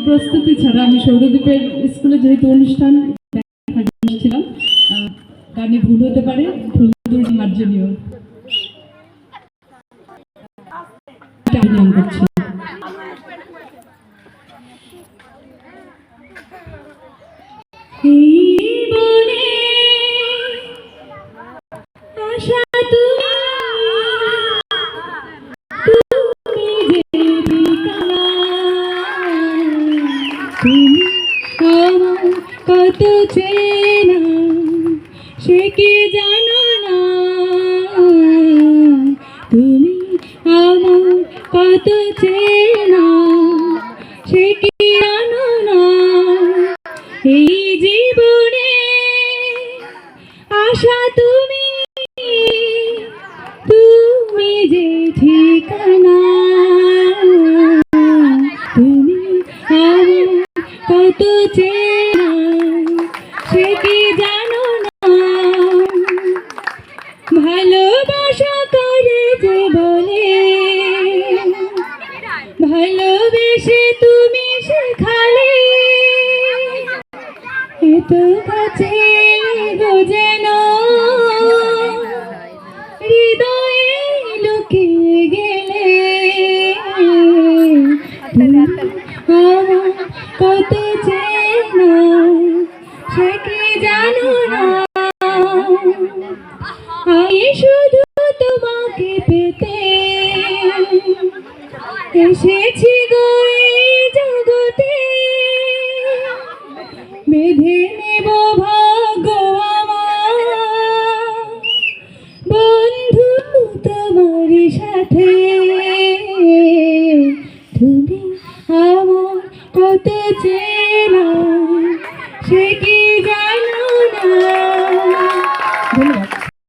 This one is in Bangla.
প্রস্তুতি ছাড়া আমি সৌরদ্বীপের স্কুলে যেহেতু অনুষ্ঠান ছিলাম, গানে ভুল হতে পারে, ভুল মার্জনীয় করছি। কত চেনা সে কি জানো না, তুমি আমার কত চেনা সে কি জানো না। এই জীবনে আশা তুমি, তুমি যে ঠিকানা, তুমি আমার কত চেনা সে কি জানো না। ভালোবাসা করে যে বলে, ভালোবেসে তুমি শেখালে, এত কাছে যেন হৃদয়ে লুকিয়ে গেলে, আমার কত চেনা সে কি জানো না। আমি শুধু তোমাকে পেতে এসেছি গো এই জগতে, বেঁধে নেব ভাগ্য আমার বন্ধু তোমারই সাথে। তুমি আমার কত চেনা সে কি